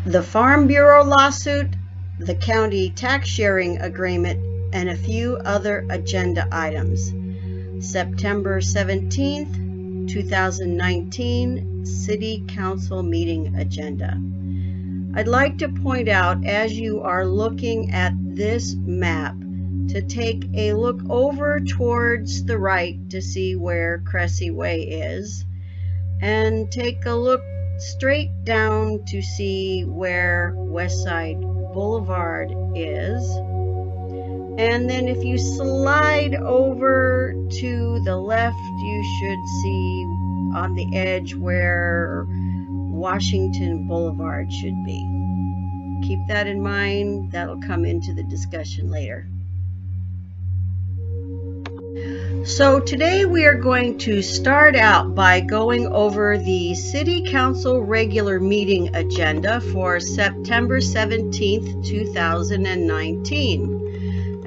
the Farm Bureau lawsuit, the county tax sharing agreement, and a few other agenda items. September 17th, 2019, City Council meeting agenda. I'd like to point out, as you are looking at this map, to take a look over towards the right to see where Cressy Way is, and take a look straight down to see where Westside Boulevard is. And then if you slide over to the left, you should see on the edge where Washington Boulevard should be. Keep that in mind. That'll come into the discussion later. So today we are going to start out by going over the City Council regular meeting agenda for September 17th, 2019.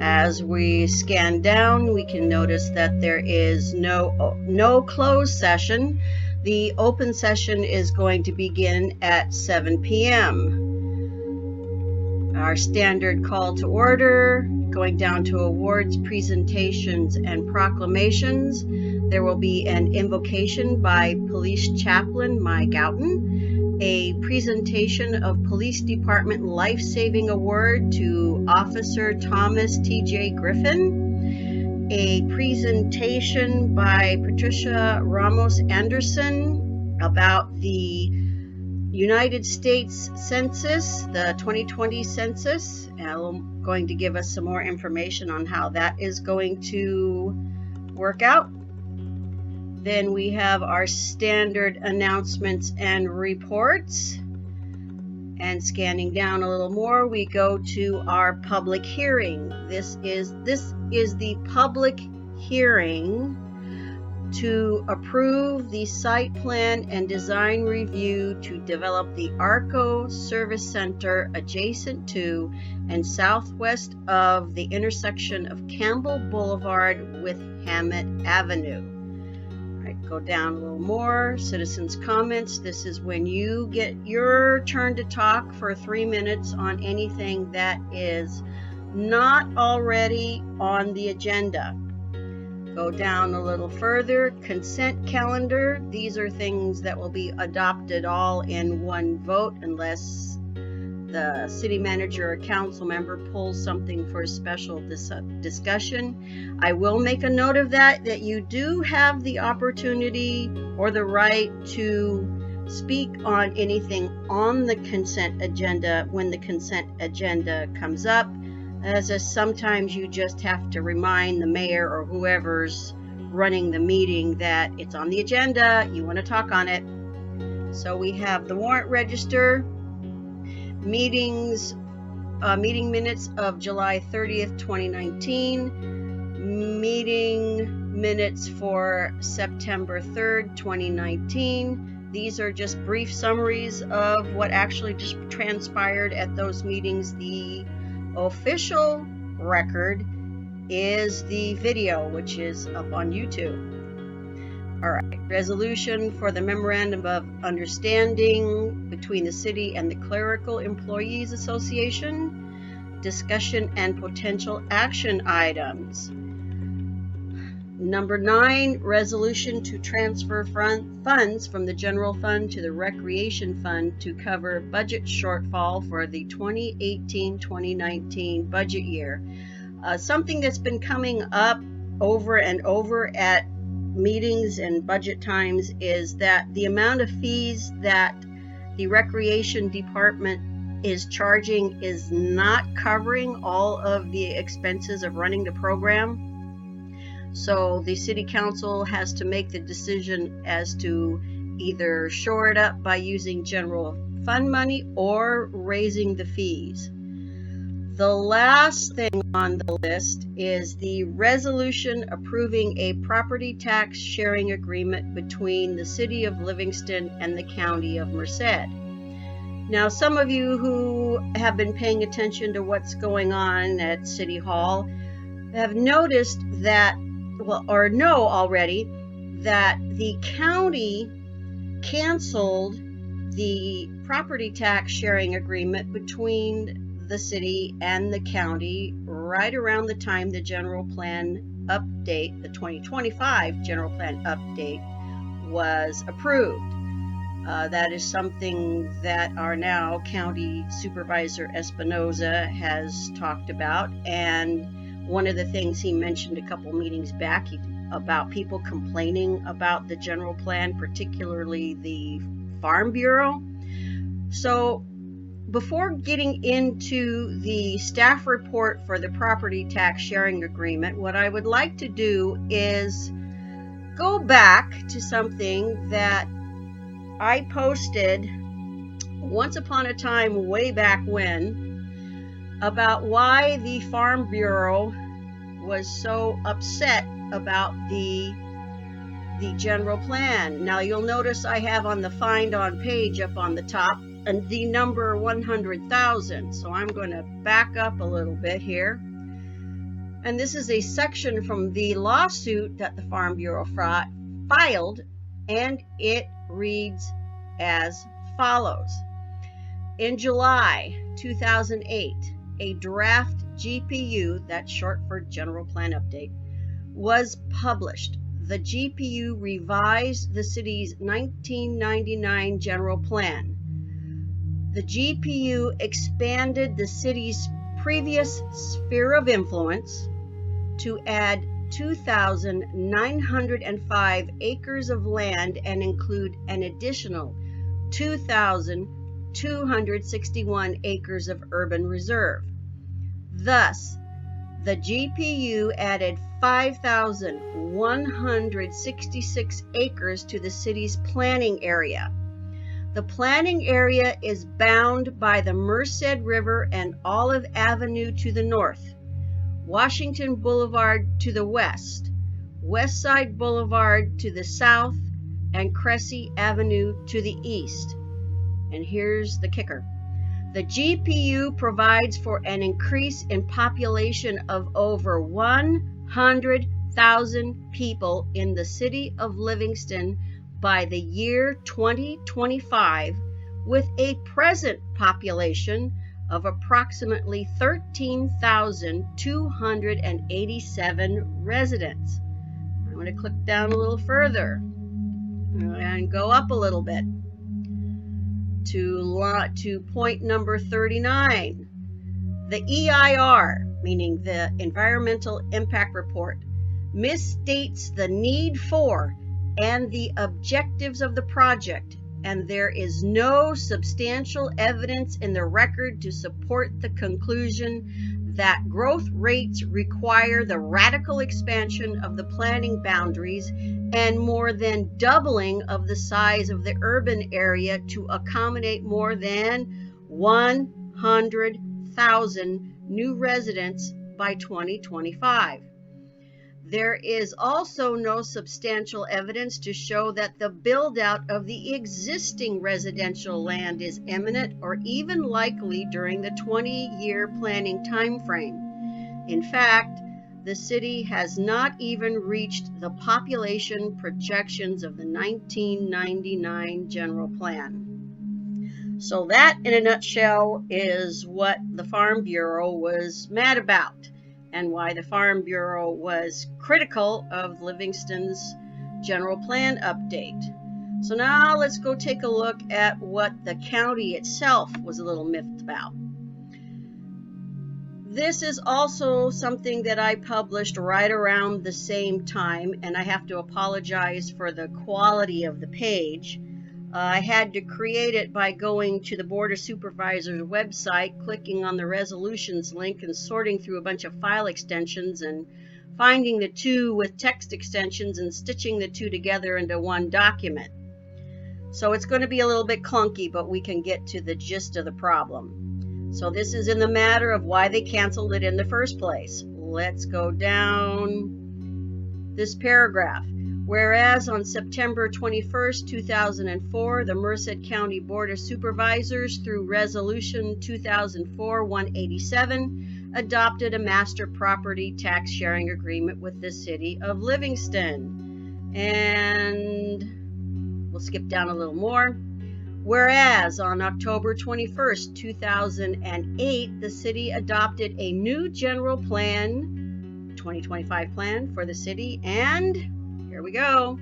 As we scan down, we can notice that there is no closed session. The open session is going to begin at 7 p.m. Our standard call to order, going down to awards, presentations, and proclamations. There will be an invocation by Police Chaplain Mike Outen, a presentation of Police Department Life-Saving Award to Officer Thomas T.J. Griffin, a presentation by Patricia Ramos Anderson about the United States Census, the 2020 Census. I'm going to give us some more information on how that is going to work out. Then we have our standard announcements and reports. And scanning down a little more, we go to our public hearing. This is the public hearing to approve the site plan and design review to develop the ARCO Service Center adjacent to and southwest of the intersection of Campbell Boulevard with Hammett Avenue. All right, go down a little more. Citizens' comments. This is when you get your turn to talk for 3 minutes on anything that is not already on the agenda. Go down a little further, consent calendar. These are things that will be adopted all in one vote unless the city manager or council member pulls something for a special discussion. I will make a note of that you do have the opportunity or the right to speak on anything on the consent agenda when the consent agenda comes up. As sometimes you just have to remind the mayor or whoever's running the meeting that it's on the agenda, you want to talk on it. So we have the warrant register, meeting minutes of July 30th, 2019, meeting minutes for September 3rd, 2019. These are just brief summaries of what actually just transpired at those meetings. The official record is the video, which is up on YouTube. All right, resolution for the memorandum of understanding between the city and the Clerical Employees Association. Discussion and potential action items. Number 9, resolution to transfer funds from the general fund to the recreation fund to cover budget shortfall for the 2018-2019 budget year. Something that's been coming up over and over at meetings and budget times is that the amount of fees that the recreation department is charging is not covering all of the expenses of running the program. So the city council has to make the decision as to either shore it up by using general fund money or raising the fees. The last thing on the list is the resolution approving a property tax sharing agreement between the city of Livingston and the county of Merced. Now, some of you who have been paying attention to what's going on at City Hall have noticed that, or know already, that the county canceled the property tax sharing agreement between the city and the county right around the time the general plan update, the 2025 general plan update, was approved. That is something that our now County Supervisor Espinoza has talked about, and one of the things he mentioned a couple meetings back about people complaining about the general plan, particularly the Farm Bureau. So before getting into the staff report for the property tax sharing agreement, what I would like to do is go back to something that I posted once upon a time way back when about why the Farm Bureau was so upset about the general plan. Now you'll notice I have on the Find On page up on the top and the number 100,000. So I'm going to back up a little bit here. And this is a section from the lawsuit that the Farm Bureau filed, and it reads as follows. In July 2008, a draft GPU, that's short for General Plan Update, was published. The GPU revised the city's 1999 general plan. The GPU expanded the city's previous sphere of influence to add 2,905 acres of land and include an additional 2,261 acres of urban reserve. Thus, the GPU added 5,166 acres to the city's planning area. The planning area is bound by the Merced River and Olive Avenue to the north, Washington Boulevard to the west, West Side Boulevard to the south, and Cressy Avenue to the east. And here's the kicker. The GPU provides for an increase in population of over 100,000 people in the city of Livingston by the year 2025, with a present population of approximately 13,287 residents. I'm going to click down a little further and go up a little bit to point number 39. The EIR, meaning the Environmental Impact Report, misstates the need for and the objectives of the project, and there is no substantial evidence in the record to support the conclusion that growth rates require the radical expansion of the planning boundaries and more than doubling of the size of the urban area to accommodate more than 100,000 new residents by 2025. There is also no substantial evidence to show that the build-out of the existing residential land is imminent or even likely during the 20-year planning timeframe. In fact, the city has not even reached the population projections of the 1999 general plan. So that, in a nutshell, is what the Farm Bureau was mad about, and why the Farm Bureau was critical of Livingston's general plan update. So now let's go take a look at what the county itself was a little miffed about. This is also something that I published right around the same time, and I have to apologize for the quality of the page. I had to create it by going to the Board of Supervisors website, clicking on the resolutions link and sorting through a bunch of file extensions and finding the two with text extensions and stitching the two together into one document. So it's going to be a little bit clunky, but we can get to the gist of the problem. So this is in the matter of why they canceled it in the first place. Let's go down this paragraph. Whereas on September 21st, 2004, the Merced County Board of Supervisors, through Resolution 2004-187, adopted a master property tax sharing agreement with the City of Livingston. And we'll skip down a little more. Whereas on October 21st, 2008, the city adopted a new general plan, 2025 plan for the city, and here we go.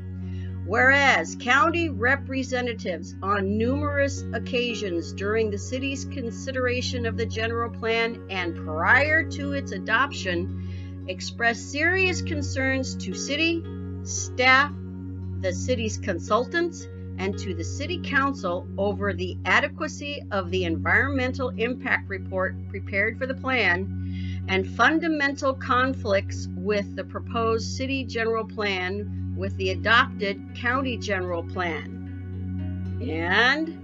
Whereas county representatives on numerous occasions during the city's consideration of the general plan and prior to its adoption expressed serious concerns to city staff, the city's consultants, and to the City Council over the adequacy of the environmental impact report prepared for the plan and fundamental conflicts with the proposed city general plan with the adopted county general plan. And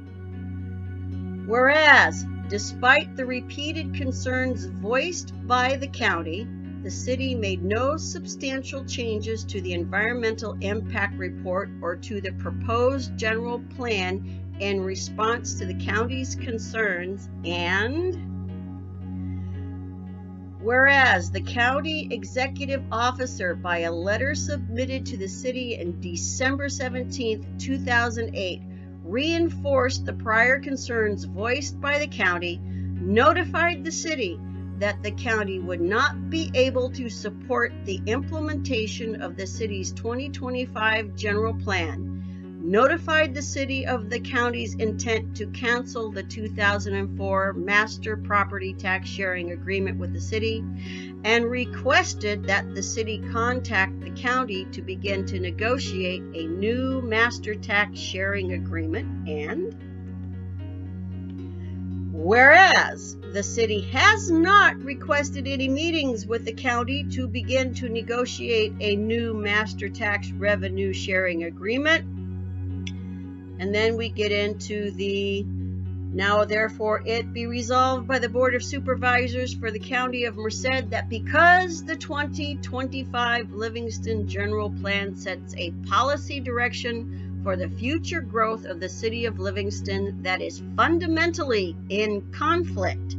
whereas, despite the repeated concerns voiced by the county, the city made no substantial changes to the environmental impact report or to the proposed general plan in response to the county's concerns. And whereas the county executive officer, by a letter submitted to the city in December 17, 2008, reinforced the prior concerns voiced by the county, notified the city that the county would not be able to support the implementation of the city's 2025 general plan, notified the city of the county's intent to cancel the 2004 master property tax sharing agreement with the city, and requested that the city contact the county to begin to negotiate a new master tax sharing agreement. And whereas the city has not requested any meetings with the county to begin to negotiate a new master tax revenue sharing agreement. And then we get into the now therefore it be resolved by the Board of Supervisors for the County of Merced that because the 2025 Livingston General Plan sets a policy direction for the future growth of the city of Livingston that is fundamentally in conflict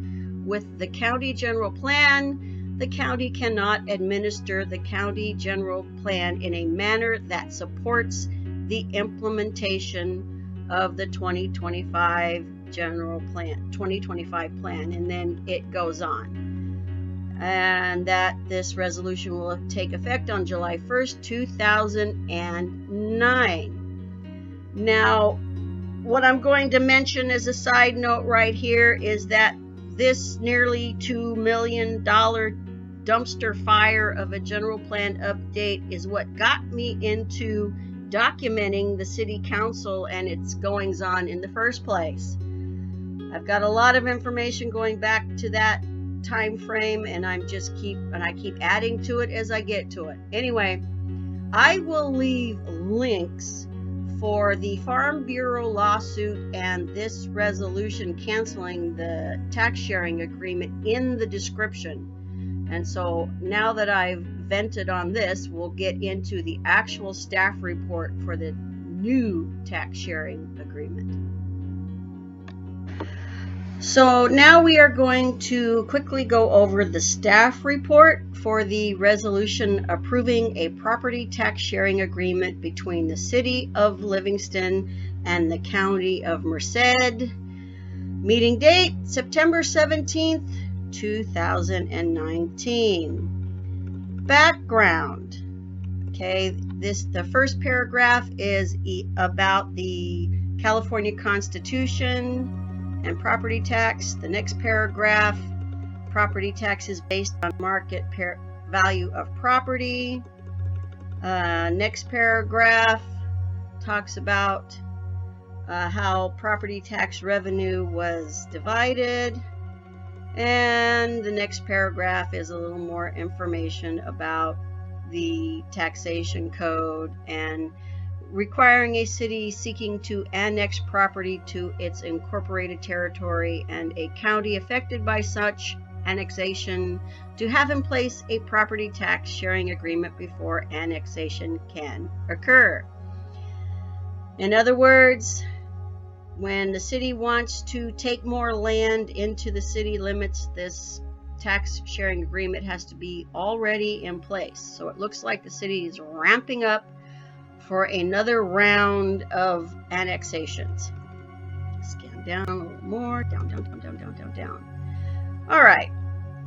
with the county general plan, the county cannot administer the county general plan in a manner that supports the implementation of the 2025 general plan, 2025 plan, and then it goes on. And that this resolution will take effect on July 1st, 2009. Now, what I'm going to mention as a side note right here is that this nearly $2 million dumpster fire of a general plan update is what got me into documenting the city council and its goings on in the first place. I've got a lot of information going back to that time frame, and I keep adding to it as I get to it. Anyway, I will leave links for the Farm Bureau lawsuit and this resolution canceling the tax sharing agreement in the description. And so now that I've vented on this, we'll get into the actual staff report for the new tax sharing agreement. So now we are going to quickly go over the staff report for the resolution approving a property tax sharing agreement between the City of Livingston and the County of Merced. Meeting date, September 17th, 2019. Background. Okay, the first paragraph is about the California Constitution and property tax. The next paragraph, property tax is based on market value of property. Next paragraph talks about how property tax revenue was divided. And the next paragraph is a little more information about the taxation code and requiring a city seeking to annex property to its incorporated territory and a county affected by such annexation to have in place a property tax sharing agreement before annexation can occur. In other words, when the city wants to take more land into the city limits, this tax sharing agreement has to be already in place. So it looks like the city is ramping up for another round of annexations. down a little more. Down. All right.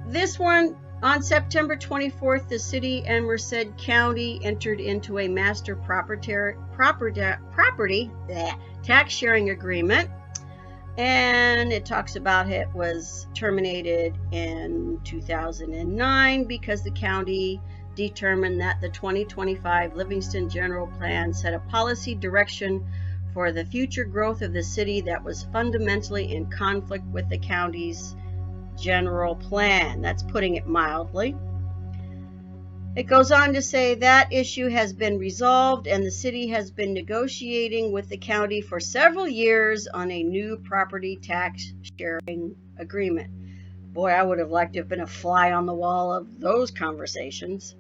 This one, on September 24th, the city and Merced County entered into a master property tax sharing agreement. And it talks about it was terminated in 2009 because the county determined that the 2025 Livingston General Plan set a policy direction for the future growth of the city that was fundamentally in conflict with the county's general plan. That's putting it mildly. It goes on to say that issue has been resolved and the city has been negotiating with the county for several years on a new property tax sharing agreement. Boy, I would have liked to have been a fly on the wall of those conversations.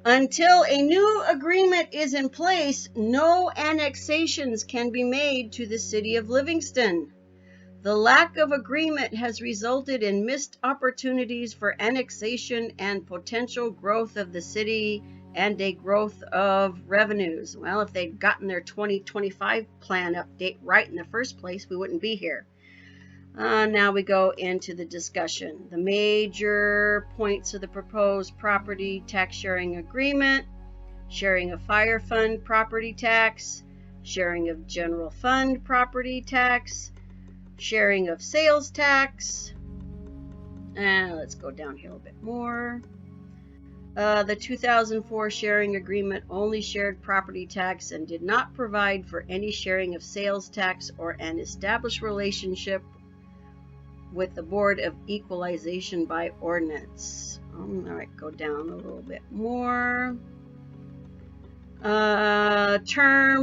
Until a new agreement is in place, no annexations can be made to the city of Livingston. The lack of agreement has resulted in missed opportunities for annexation and potential growth of the city and a growth of revenues. Well, if they'd gotten their 2025 plan update right in the first place, we wouldn't be here. Now we go into the discussion. The major points of the proposed property tax sharing agreement: sharing of fire fund property tax, sharing of general fund property tax, sharing of sales tax, and let's go down here a little bit more. The 2004 sharing agreement only shared property tax and did not provide for any sharing of sales tax or an established relationship with the Board of Equalization by ordinance. All right, go down a little bit more.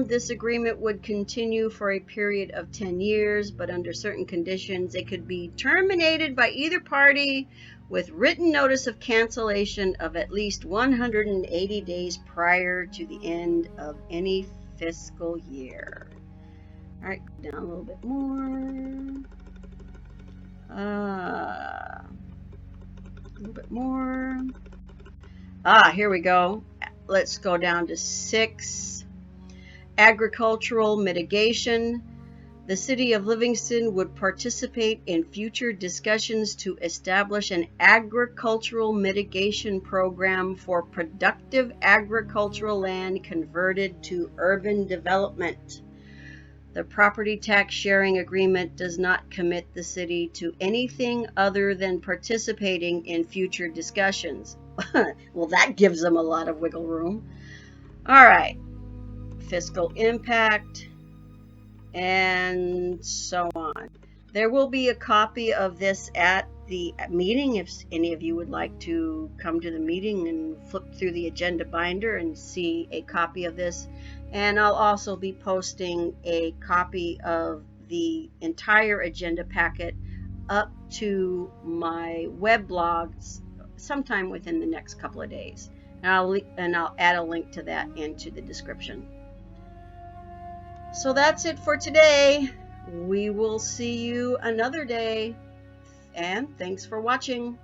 This agreement would continue for a period of 10 years, but under certain conditions it could be terminated by either party with written notice of cancellation of at least 180 days prior to the end of any fiscal year. All right, go down a little bit more. Here we go. Let's go down to 6. Agricultural mitigation. The city of Livingston would participate in future discussions to establish an agricultural mitigation program for productive agricultural land converted to urban development. The property tax sharing agreement does not commit the city to anything other than participating in future discussions. Well, that gives them a lot of wiggle room. All right. Fiscal impact and so on. There will be a copy of this at the meeting if any of you would like to come to the meeting and flip through the agenda binder and see a copy of this. And I'll also be posting a copy of the entire agenda packet up to my web blogs sometime within the next couple of days. And I'll add a link to that into the description. So that's it for today. We will see you another day. And thanks for watching.